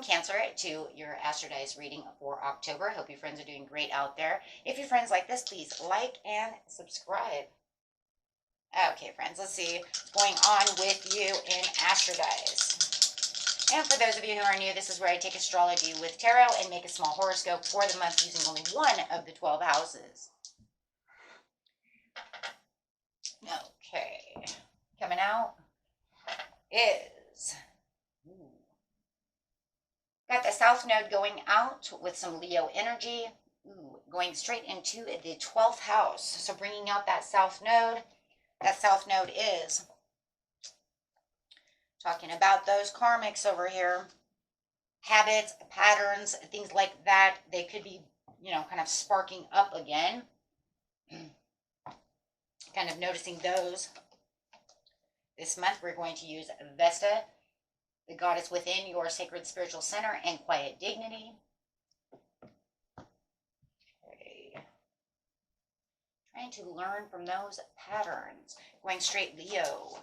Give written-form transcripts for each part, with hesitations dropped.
Cancer, to your Astrodice reading for October. Hope your friends are doing great out there. If your friends like this, please like and subscribe. Okay, friends, let's see what's going on with you in Astrodice. And for those of you who are new, this is where I take astrology with tarot and make a small horoscope for the month using only one of the 12 houses. Okay, coming out is... got the South Node going out with some Leo energy, going straight into the 12th house. So bringing out that South Node. That South Node is talking about those karmics over here. Habits, patterns, things like that. They could be, kind of sparking up again. Kind of noticing those. This month we're going to use Vesta, the goddess within your sacred spiritual center, and quiet dignity. Okay. Trying to learn from those patterns. Going straight Leo.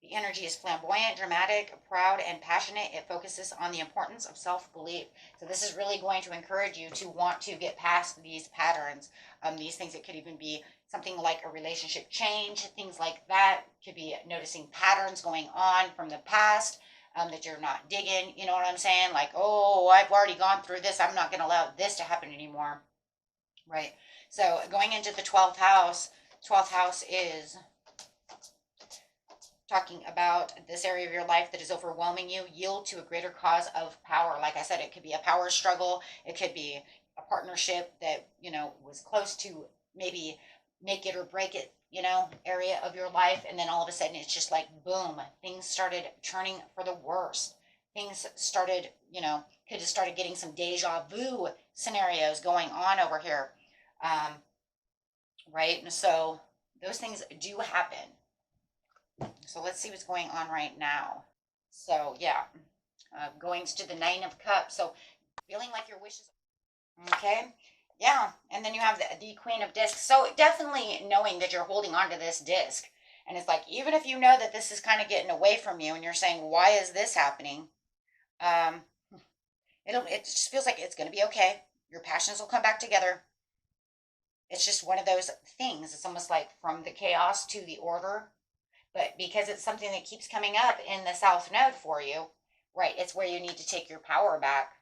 The energy is flamboyant, dramatic, proud, and passionate. It focuses on the importance of self-belief. So this is really going to encourage you to want to get past these patterns. These things, it could even be something like a relationship change, things like that. Could be noticing patterns going on from the past that you're not digging. You know what I'm saying? Like, oh, I've already gone through this. I'm not going to allow this to happen anymore. Right? So going into the 12th house is talking about this area of your life that is overwhelming you. Yield to a greater cause of power. Like I said, it could be a power struggle. It could be a partnership that, was close to maybe make it or break it, area of your life. And then all of a sudden it's just like, boom, things started turning for the worse. Things started, could have started getting some deja vu scenarios going on over here. Right? And so those things do happen. So let's see what's going on right now. So yeah, going to the 9 of Cups. So feeling like your wishes. Okay. Yeah. And then you have the Queen of Discs. So definitely knowing that you're holding on to this disc. And it's like, even if you know that this is kind of getting away from you and you're saying, why is this happening? It just feels like it's going to be okay. Your passions will come back together. It's just one of those things. It's almost like from the chaos to the order. But because it's something that keeps coming up in the South Node for you, right, it's where you need to take your power back.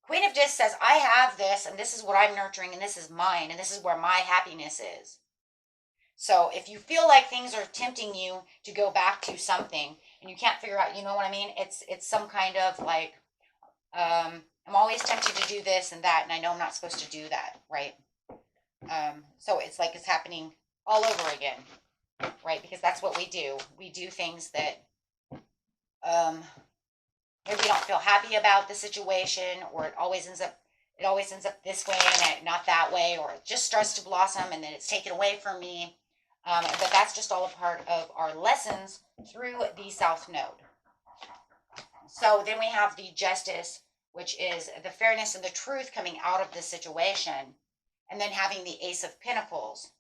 Queen of Discs says, I have this, and this is what I'm nurturing, and this is mine, and this is where my happiness is. So if you feel like things are tempting you to go back to something, and you can't figure out, you know what I mean? It's some kind of like, I'm always tempted to do this and that, and I know I'm not supposed to do that, right? So it's like it's happening all over again. Right, because that's what we do. We do things that maybe we don't feel happy about the situation, or it always ends up this way and not that way, or it just starts to blossom and then it's taken away from me. But that's just all a part of our lessons through the South Node. So then we have the Justice, which is the fairness and the truth coming out of this situation, and then having the Ace of Pentacles,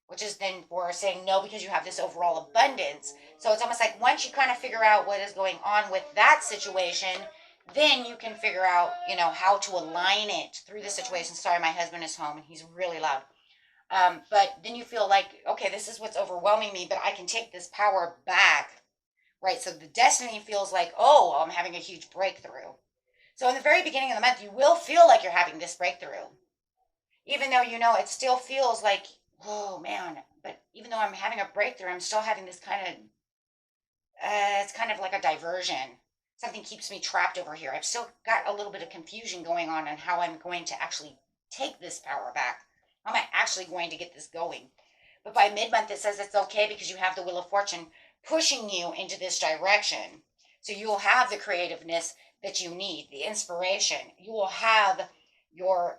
which is then for saying no because you have this overall abundance. So it's almost like once you kind of figure out what is going on with that situation, then you can figure out, how to align it through the situation. Sorry, my husband is home and he's really loud. But then you feel like, okay, this is what's overwhelming me, but I can take this power back, right? So the destiny feels like, oh, I'm having a huge breakthrough. So in the very beginning of the month, you will feel like you're having this breakthrough. Even though, it still feels like, oh man, but even though I'm having a breakthrough, I'm still having this kind of, it's kind of like a diversion. Something keeps me trapped over here. I've still got a little bit of confusion going on how I'm going to actually take this power back. How am I actually going to get this going? But by mid-month, it says it's okay because you have the Wheel of Fortune pushing you into this direction. So you will have the creativeness that you need, the inspiration. You will have your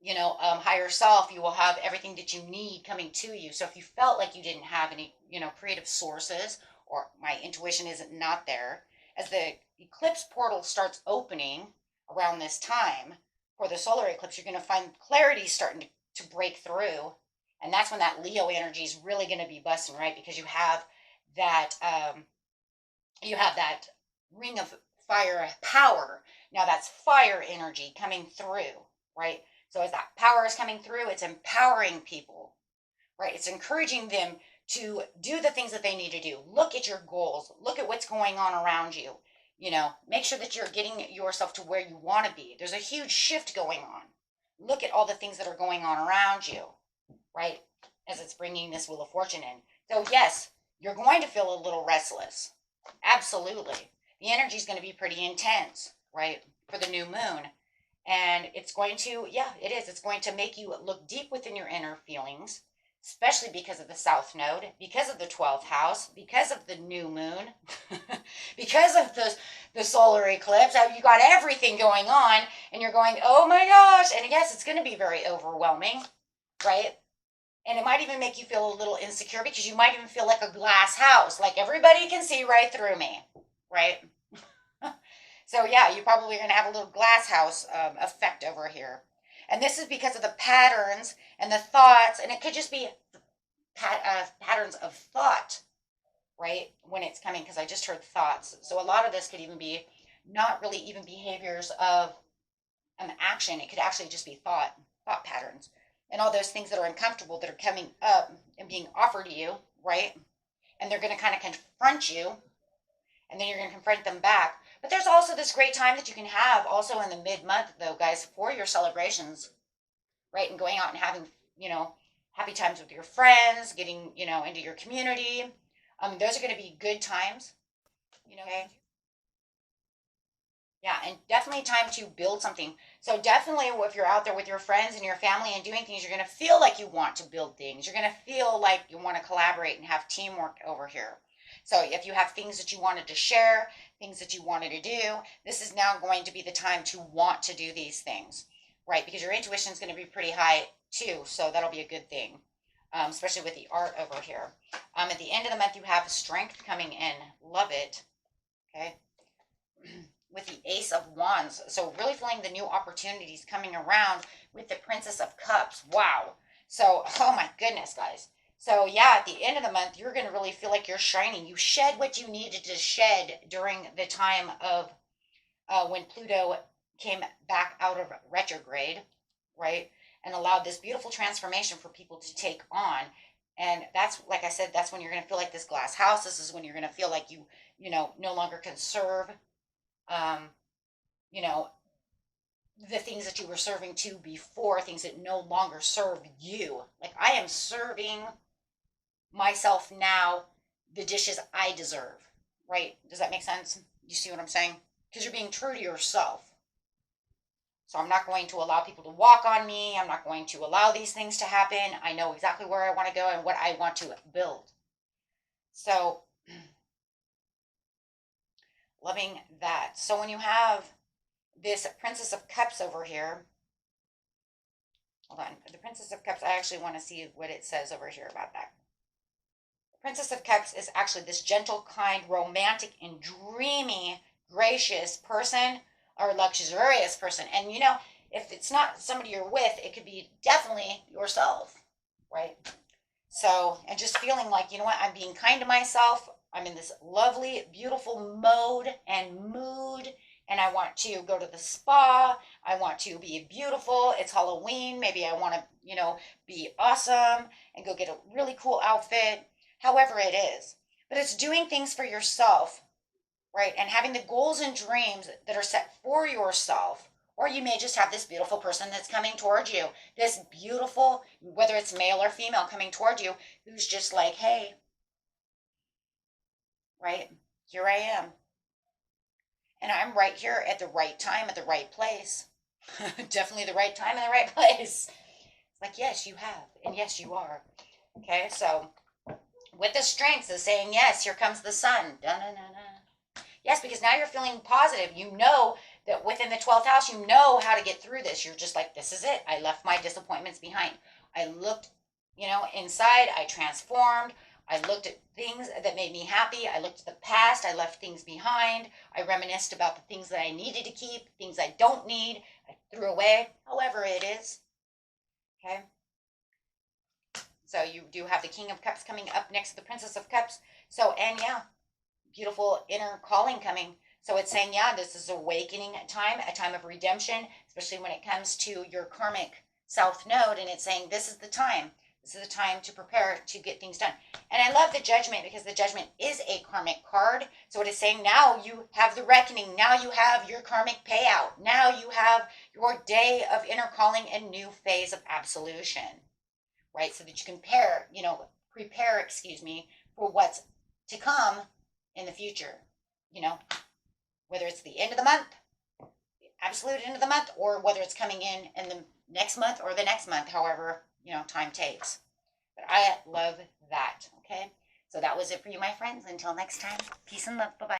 higher self. You will have everything that you need coming to you. So if you felt like you didn't have any, creative sources, or my intuition isn't not there, as the eclipse portal starts opening around this time for the solar eclipse, you're going to find clarity starting to break through. And that's when that Leo energy is really going to be busting, right? Because you have that, ring of fire power. Now that's fire energy coming through, right? So as that power is coming through, it's empowering people, right? It's encouraging them to do the things that they need to do. Look at your goals. Look at what's going on around you. Make sure that you're getting yourself to where you want to be. There's a huge shift going on. Look at all the things that are going on around you, right? As it's bringing this Wheel of Fortune in. So yes, you're going to feel a little restless. Absolutely. The energy is going to be pretty intense, right? For the new moon. And it's going to, yeah, it is. It's going to make you look deep within your inner feelings, especially because of the South Node, because of the 12th house, because of the new moon, because of the solar eclipse. You got everything going on, and you're going, oh my gosh. And yes, it's going to be very overwhelming, right? And it might even make you feel a little insecure because you might even feel like a glass house, like everybody can see right through me, right? So yeah, you probably are going to have a little glass house effect over here. And this is because of the patterns and the thoughts, and it could just be patterns of thought, right? When it's coming, because I just heard thoughts. So a lot of this could even be not really even behaviors of an action. It could actually just be thought patterns. And all those things that are uncomfortable that are coming up and being offered to you, right? And they're going to kind of confront you, and then you're going to confront them back. But there's also this great time that you can have also in the mid-month, though, guys, for your celebrations, right? And going out and having, happy times with your friends, getting, into your community. Those are going to be good times, okay? Yeah, and definitely time to build something. So definitely if you're out there with your friends and your family and doing things, you're going to feel like you want to build things. You're going to feel like you want to collaborate and have teamwork over here. So if you have things that you wanted to share, things that you wanted to do, this is now going to be the time to want to do these things, right? Because your intuition is going to be pretty high too. So that'll be a good thing, especially with the art over here. At the end of the month, you have strength coming in. Love it. Okay. With the Ace of Wands. So really feeling the new opportunities coming around with the Princess of Cups. Wow. So, oh my goodness, guys. So yeah, at the end of the month, you're going to really feel like you're shining. You shed what you needed to shed during the time of when Pluto came back out of retrograde, right? And allowed this beautiful transformation for people to take on. And that's, like I said, that's when you're going to feel like this glass house. This is when you're going to feel like you no longer can serve um, the things that you were serving to before, things that no longer serve you. Like I am serving myself now the dishes I deserve, right? Does that make sense? You see what I'm saying? Because you're being true to yourself. So I'm not going to allow people to walk on me. I'm not going to allow these things to happen. I know exactly where I want to go and what I want to build. So loving that. So when you have this Princess of Cups over here, hold on, the Princess of Cups, I actually want to see what it says over here about that. The Princess of Cups is actually this gentle, kind, romantic, and dreamy, gracious person or luxurious person. And if it's not somebody you're with, it could be definitely yourself, right? So, and just feeling like, I'm being kind to myself. I'm in this lovely, beautiful mode and mood, and I want to go to the spa. I want to be beautiful. It's Halloween. Maybe I want to, be awesome and go get a really cool outfit, however it is. But it's doing things for yourself, right? And having the goals and dreams that are set for yourself. Or you may just have this beautiful person that's coming towards you. This beautiful, whether it's male or female, coming towards you, who's just like, hey, right? Here I am. And I'm right here at the right time, at the right place. Definitely the right time and the right place. It's like, yes, you have. And yes, you are. Okay, so with the strengths of saying, yes, here comes the sun. Da-na-na-na. Yes, because now you're feeling positive. You know that within the 12th house, you know how to get through this. You're just like, this is it. I left my disappointments behind. I looked, inside. I transformed. I looked at things that made me happy. I looked at the past. I left things behind. I reminisced about the things that I needed to keep, things I don't need. I threw away, however it is. Okay. So you do have the King of Cups coming up next to the Princess of Cups. So, and yeah, beautiful inner calling coming. So it's saying, yeah, this is awakening time, a time of redemption, especially when it comes to your karmic south node. And it's saying, this is the time. This is the time to prepare to get things done. And I love the judgment because the judgment is a karmic card. So it is saying now you have the reckoning. Now you have your karmic payout. Now you have your day of inner calling and new phase of absolution, right? So that you can prepare, for what's to come in the future, whether it's the end of the month, absolute end of the month, or whether it's coming in the next month or the next month, however, time takes. But I love that. Okay. So that was it for you, my friends. Until next time, peace and love. Bye-bye.